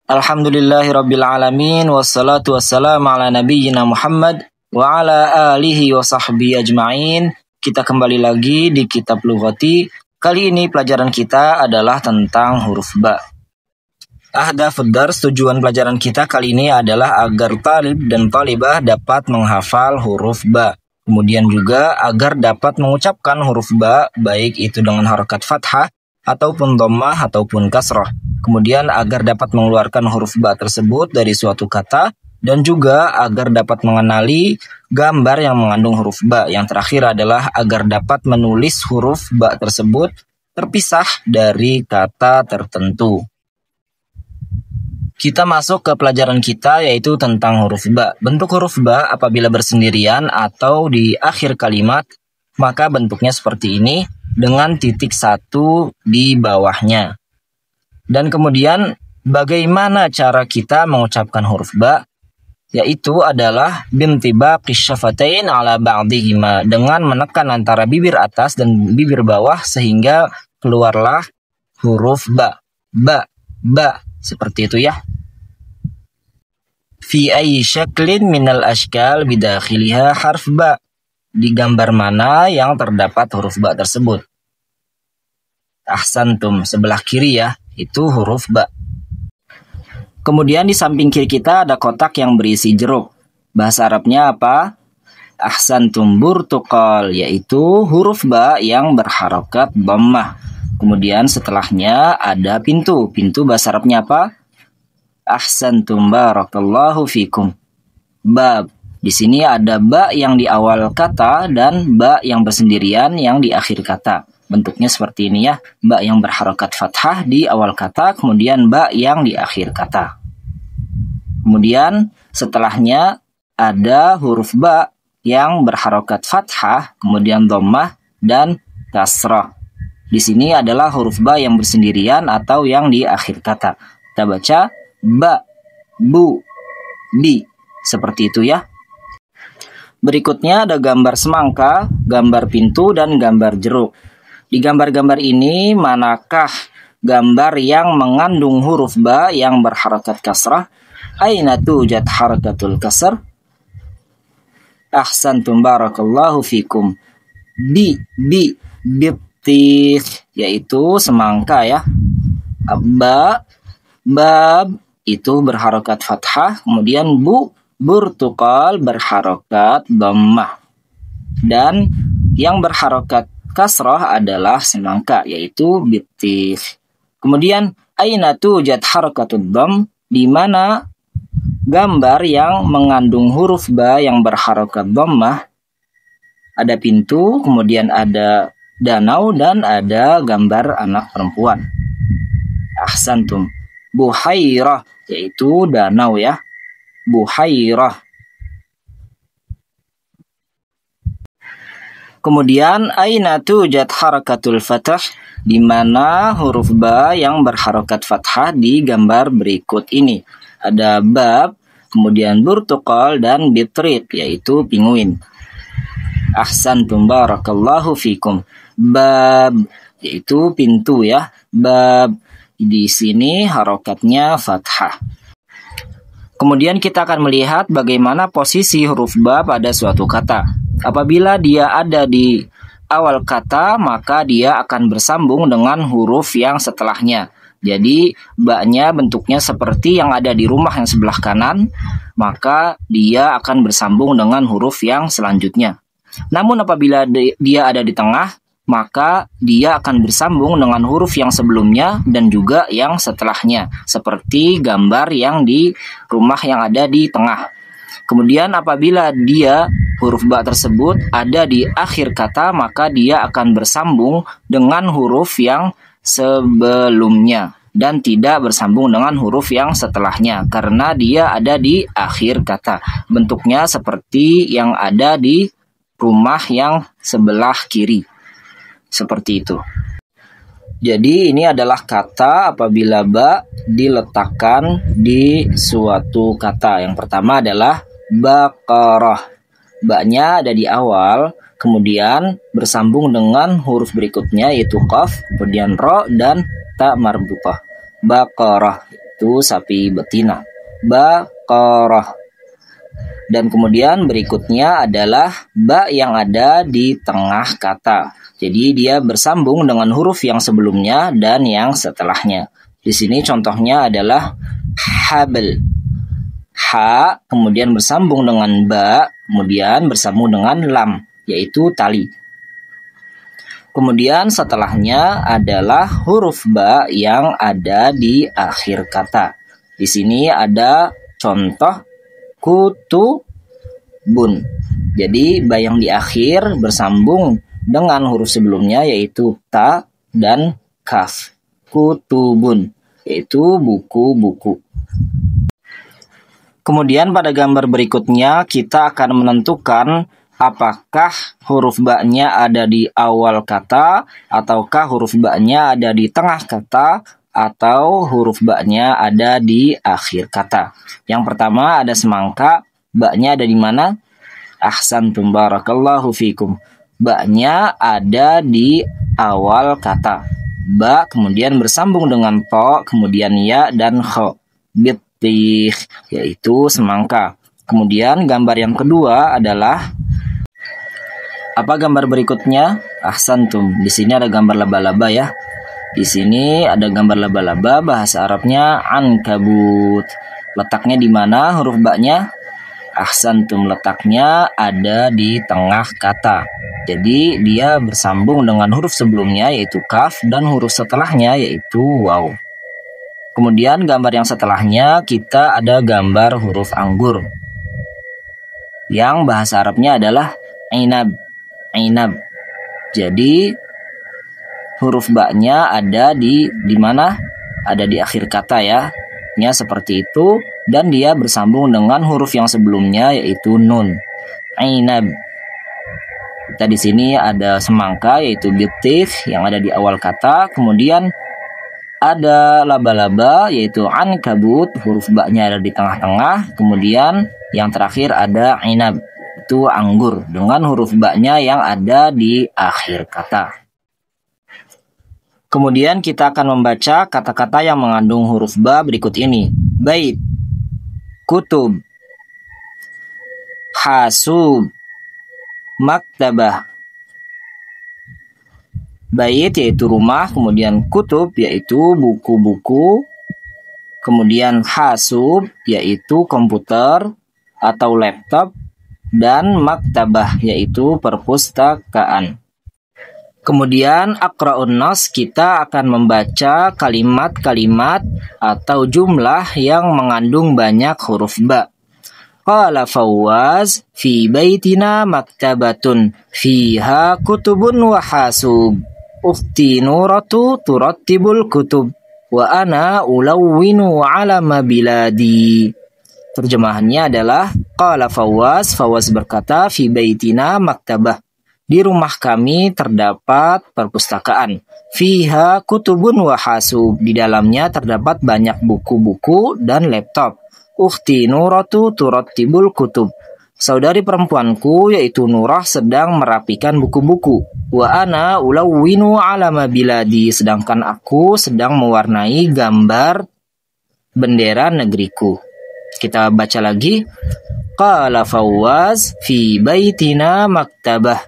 Alhamdulillahirabbil alamin wassalatu wassalamu ala nabiyyina Muhammad wa ala alihi wa sahbihi ajma'in. Kita kembali lagi di kitab Lughati. Kali ini pelajaran kita adalah tentang huruf ba. Ahdafud dars, tujuan pelajaran kita kali ini adalah agar talib dan talibah dapat menghafal huruf ba. Kemudian juga agar dapat mengucapkan huruf ba, baik itu dengan harokat fathah ataupun dhammah ataupun kasrah. Kemudian agar dapat mengeluarkan huruf ba tersebut dari suatu kata, dan juga agar dapat mengenali gambar yang mengandung huruf ba. Yang terakhir adalah agar dapat menulis huruf ba tersebut terpisah dari kata tertentu. Kita masuk ke pelajaran kita, yaitu tentang huruf ba. Bentuk huruf ba apabila bersendirian atau di akhir kalimat, maka bentuknya seperti ini dengan titik satu di bawahnya. Dan kemudian bagaimana cara kita mengucapkan huruf ba? Yaitu adalah bintibaqi syafatain ala ba'dihima, dengan menekan antara bibir atas dan bibir bawah sehingga keluarlah huruf ba. Ba, ba, seperti itu ya. Fi ayyi syaklin minal ashkal bidakhiliha harf ba. Di gambar mana yang terdapat huruf ba tersebut? Ahsantum, sebelah kiri ya, itu huruf ba. Kemudian di samping kiri kita ada kotak yang berisi jeruk. Bahasa Arabnya apa? Ahsantum, burtuqal, yaitu huruf ba yang berharokat dhammah. Kemudian setelahnya ada pintu. Pintu bahasa Arabnya apa? Ahsantum, barakallahu fikum. Bab. Di sini ada ba yang di awal kata dan ba yang bersendirian yang di akhir kata. Bentuknya seperti ini ya, ba yang berharokat fathah di awal kata, kemudian ba yang di akhir kata. Kemudian setelahnya ada huruf ba yang berharokat fathah, kemudian dhammah dan kasrah. Di sini adalah huruf ba yang bersendirian atau yang di akhir kata. Kita baca ba, bu, bi, seperti itu ya. Berikutnya ada gambar semangka, gambar pintu, dan gambar jeruk. Di gambar-gambar ini, manakah gambar yang mengandung huruf ba yang berharakat kasrah? Aina tujad harakatul kasr? Ahsantum, barakallahu fikum. Bibtih, yaitu semangka ya. Ba, bab, itu berharakat fathah. Kemudian bu, burtuqal, berharokat dhammah. Dan yang berharokat kasrah adalah semangka, yaitu bitih. Kemudian aina tujad harakatud dhamm, di mana gambar yang mengandung huruf ba yang berharokat dhammah. Ada pintu, kemudian ada danau, dan ada gambar anak perempuan. Ahsantum. Buhairah, yaitu danau ya. Buhairah. Kemudian aina tujad harakatul fathah, di mana huruf ba yang berharokat fathah di gambar berikut ini. Ada bab, kemudian burtuqal, dan bitrit, yaitu pinguin. Ahsantum, barakallahu fikum. Bab, yaitu pintu ya. Bab, di sini harokatnya fathah. Kemudian kita akan melihat bagaimana posisi huruf ba pada suatu kata. Apabila dia ada di awal kata, maka dia akan bersambung dengan huruf yang setelahnya. Jadi ba-nya bentuknya seperti yang ada di rumah yang sebelah kanan, maka dia akan bersambung dengan huruf yang selanjutnya. Namun apabila dia ada di tengah, maka dia akan bersambung dengan huruf yang sebelumnya dan juga yang setelahnya, seperti gambar yang di rumah yang ada di tengah. Kemudian apabila dia huruf ba tersebut ada di akhir kata, maka dia akan bersambung dengan huruf yang sebelumnya dan tidak bersambung dengan huruf yang setelahnya karena dia ada di akhir kata. Bentuknya seperti yang ada di rumah yang sebelah kiri. Seperti itu. Jadi ini adalah kata apabila ba diletakkan di suatu kata. Yang pertama adalah baqarah. Ba-nya ada di awal, kemudian bersambung dengan huruf berikutnya yaitu qaf, kemudian ro dan ta marbutah. Baqarah itu yaitu sapi betina. Baqarah. Dan kemudian berikutnya adalah ba yang ada di tengah kata. Jadi dia bersambung dengan huruf yang sebelumnya dan yang setelahnya. Di sini contohnya adalah habl. Ha kemudian bersambung dengan ba, kemudian bersambung dengan lam, yaitu tali. Kemudian setelahnya adalah huruf ba yang ada di akhir kata. Di sini ada contoh kutubun. Jadi ba yang di akhir bersambung dengan huruf sebelumnya yaitu ta dan kaf. Kutubun, yaitu buku-buku. Kemudian pada gambar berikutnya kita akan menentukan apakah huruf ba-nya ada di awal kata, ataukah huruf ba-nya ada di tengah kata, atau huruf ba-nya ada di akhir kata. Yang pertama ada semangka, ba-nya ada di mana? Ahsantum barakallahu fikum. Ba-nya ada di awal kata. Ba kemudian bersambung dengan to, kemudian ya dan kho. Bitih, yaitu semangka. Kemudian gambar yang kedua adalah apa gambar berikutnya? Ahsantum. Di sini ada gambar laba-laba ya. Di sini ada gambar laba-laba, bahasa Arabnya ankabut. Letaknya di mana huruf ba-nya? Ahsantum, letaknya ada di tengah kata. Jadi dia bersambung dengan huruf sebelumnya yaitu kaf dan huruf setelahnya yaitu waw. Kemudian gambar yang setelahnya kita ada gambar huruf anggur. Yang bahasa Arabnya adalah ainab. Ainab. Jadi huruf ba-nya ada di mana? Ada di akhir kata ya. Nya seperti itu dan dia bersambung dengan huruf yang sebelumnya yaitu nun. Ainab. Kita di sini ada semangka yaitu bitih yang ada di awal kata, kemudian ada laba-laba yaitu ankabut, huruf ba-nya ada di tengah-tengah, kemudian yang terakhir ada ainab, itu anggur dengan huruf ba-nya yang ada di akhir kata. Kemudian kita akan membaca kata-kata yang mengandung huruf ba berikut ini. Bait, kutub, hasub, maktabah. Bait yaitu rumah, kemudian kutub yaitu buku-buku, kemudian hasub yaitu komputer atau laptop, dan maktabah yaitu perpustakaan. Kemudian aqra'un nas, kita akan membaca kalimat-kalimat atau jumlah yang mengandung banyak huruf ba. Qala Fawaz, fi baitina maktabatun fiha kutubun wa hasub. Ukhti Nuratu turattibul kutub wa ana ulawwinu alama biladi. Terjemahannya adalah qala Fawaz, Fawaz berkata, fi baitina maktabah, di rumah kami terdapat perpustakaan. Fiha kutubun wa hasub, di dalamnya terdapat banyak buku-buku dan laptop. Ukhti Nuratu turattibul kutub, saudari perempuanku yaitu Nurah sedang merapikan buku-buku. Wa ana ulawwinu alama biladi, sedangkan aku sedang mewarnai gambar bendera negeriku. Kita baca lagi. Qala Fawaz, fi baitina maktabah.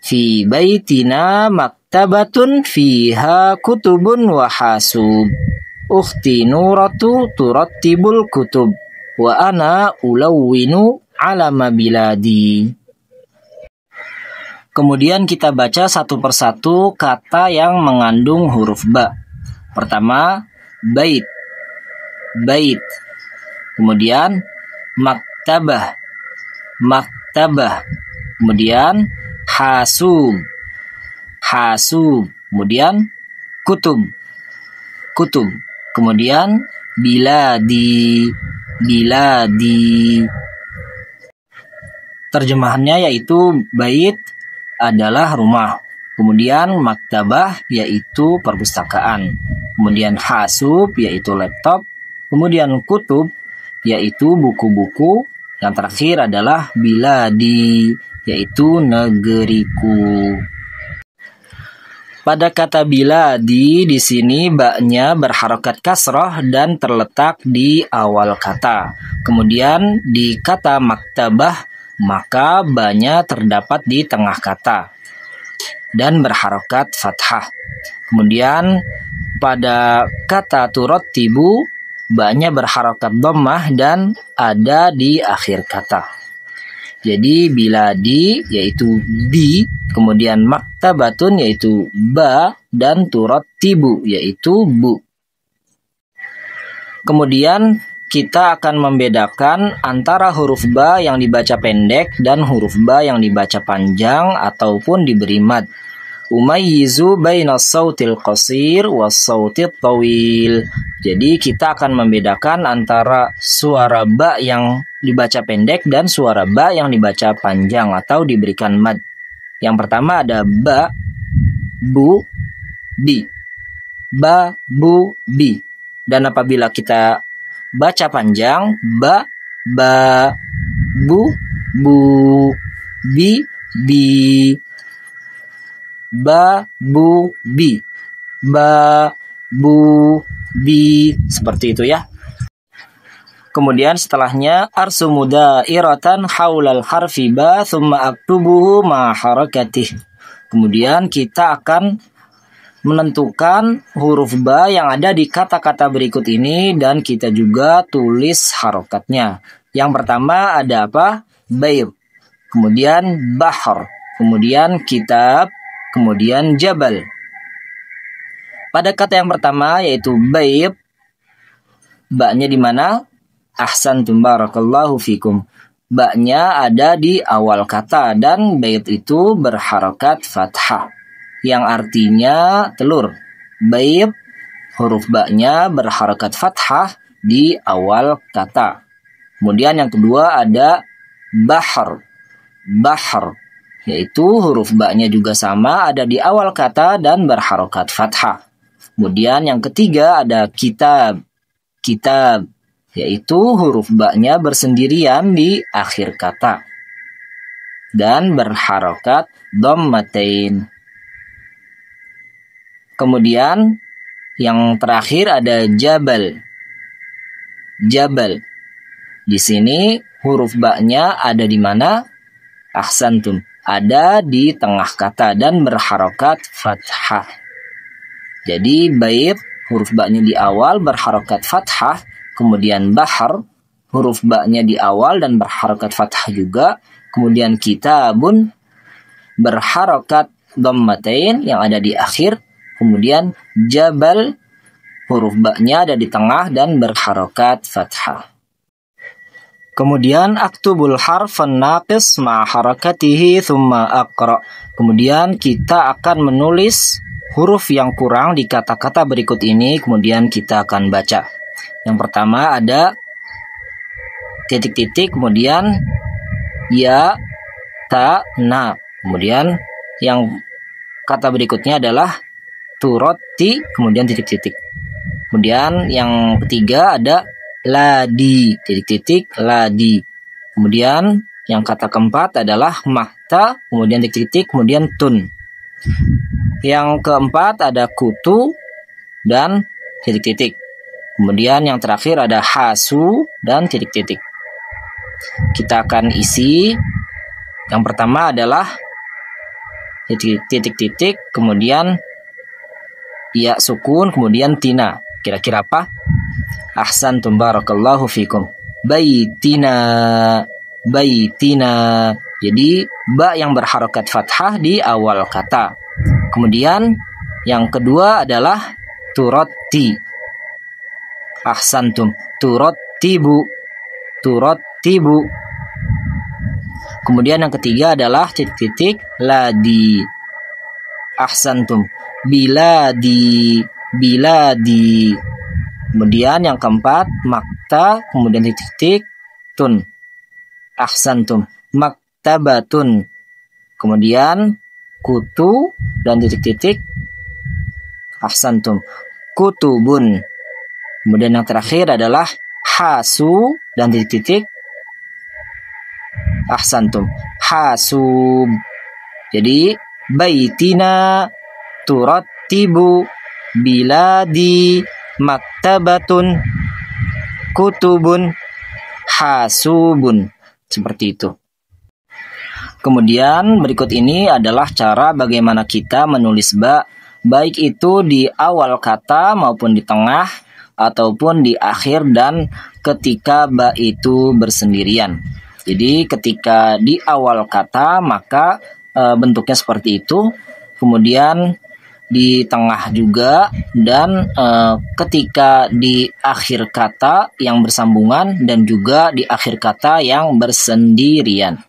Fi baitina maktabatun fiha kutubun wa hasub. Ukhti Nuratu turattibul kutub wa ana ulawwinu alama biladi. Kemudian kita baca satu persatu kata yang mengandung huruf ba. Pertama, bait. Bait. Kemudian maktabah. Maktabah. Kemudian hasub. Hasub. Kemudian kutub. Kutub. Kemudian biladi. Biladi. Terjemahannya yaitu bait adalah rumah. Kemudian maktabah yaitu perpustakaan. Kemudian hasub yaitu laptop. Kemudian kutub yaitu buku-buku. Yang terakhir adalah biladi yaitu negeriku. Pada kata biladi di sini ba-nya berharokat kasroh dan terletak di awal kata. Kemudian di kata maktabah maka ba-nya terdapat di tengah kata dan berharokat fathah. Kemudian pada kata turattibu ba-nya berharokat dhammah dan ada di akhir kata. Jadi biladi yaitu bi, kemudian maktabatun yaitu ba, dan turattibu yaitu bu. Kemudian kita akan membedakan antara huruf ba yang dibaca pendek dan huruf ba yang dibaca panjang ataupun diberi mad. Umayyizu bainas sautil qasir was sautit tawil. Jadi kita akan membedakan antara suara ba yang dibaca pendek dan suara ba yang dibaca panjang atau diberikan mad. Yang pertama ada ba, bu, bi. Ba, bu, bi. Dan apabila kita baca panjang, ba, bu, bi, ba, bu, bi. Ba, bu, bi. Seperti itu ya. Kemudian setelahnya arsumu dairatan haulal harfi ba thumma aktubuhu ma harakatih. Kemudian kita akan menentukan huruf ba yang ada di kata-kata berikut ini dan kita juga tulis harokatnya. Yang pertama ada apa? Bayd. Kemudian bahar. Kemudian kitab. Kemudian jabal. Pada kata yang pertama yaitu bayd, ba-nya di mana? Ahsantum barakallahu fikum. Ba-nya ada di awal kata dan bait itu berharokat fathah yang artinya telur. Bait huruf ba-nya berharokat fathah di awal kata. Kemudian yang kedua ada bahar. Bahar yaitu huruf ba-nya juga sama ada di awal kata dan berharokat fathah. Kemudian yang ketiga ada kitab. Kitab yaitu huruf ba-nya bersendirian di akhir kata dan berharokat dhammatain. Kemudian yang terakhir ada jabal. Jabal. Di sini huruf ba-nya ada di mana? Ahsantum. Ada di tengah kata dan berharokat fathah. Jadi bait huruf ba-nya di awal berharokat fathah. Kemudian bahar, huruf ba-nya di awal dan berharokat fathah juga. Kemudian kitabun, berharokat dhammatain yang ada di akhir. Kemudian jabal, huruf ba-nya ada di tengah dan berharokat fathah. Kemudian aktubul harfan naqis ma harakatihi thumma aqra. Kemudian kita akan menulis huruf yang kurang di kata-kata berikut ini. Kemudian kita akan baca. Yang pertama ada titik-titik, kemudian ya, ta, na. Kemudian yang kata berikutnya adalah turoti, kemudian titik-titik. Kemudian yang ketiga ada ladi, titik-titik, ladi. Kemudian yang kata keempat adalah mahta, kemudian titik-titik, kemudian tun. Yang keempat ada kutu dan titik-titik. Kemudian yang terakhir ada hasu dan titik-titik. Kita akan isi. Yang pertama adalah titik-titik, kemudian ya sukun, kemudian tina. Kira-kira apa? Ahsantum barakallahu fikum. Baitina. Baitina. Jadi ba yang berharokat fathah di awal kata. Kemudian yang kedua adalah turati. Ahsantum. Turattibu. Turattibu. Kemudian yang ketiga adalah titik-titik ladi. Ahsantum. Biladi. Biladi. Kemudian yang keempat makta, kemudian titik-titik tun. Ahsantum. Maktabatun. Kemudian kutu dan titik-titik. Ahsantum. Kutubun. Kemudian yang terakhir adalah hasu dan titik-titik. Ahsantum. Hasub. Jadi baitina, turattibu, biladi, maktabatun, kutubun, hasubun. Seperti itu. Kemudian berikut ini adalah cara bagaimana kita menulis ba, baik itu di awal kata maupun di tengah ataupun di akhir dan ketika ba itu bersendirian. Jadi ketika di awal kata maka bentuknya seperti itu. Kemudian di tengah juga, dan ketika di akhir kata yang bersambungan dan juga di akhir kata yang bersendirian.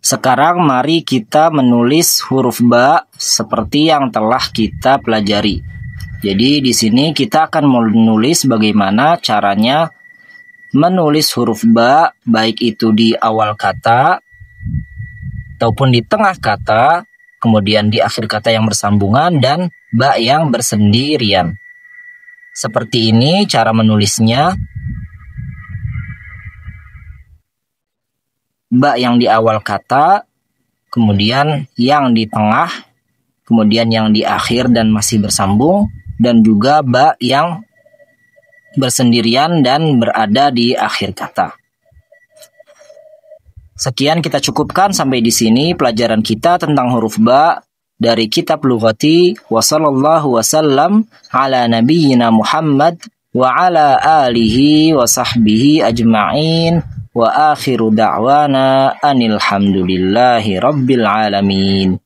Sekarang mari kita menulis huruf ba seperti yang telah kita pelajari. Jadi di sini kita akan menulis bagaimana caranya menulis huruf ba, baik itu di awal kata ataupun di tengah kata, kemudian di akhir kata yang bersambungan, dan ba yang bersendirian. Seperti ini cara menulisnya. Ba yang di awal kata, kemudian yang di tengah, kemudian yang di akhir dan masih bersambung, dan juga ba yang bersendirian dan berada di akhir kata. Sekian kita cukupkan sampai di sini pelajaran kita tentang huruf ba dari kitab Lughati. Wa sallallahu wasallam ala nabiyyina Muhammad wa ala alihi wa sahbihi ajma'in wa akhiru da'wana anil hamdulillahi rabbil alamin.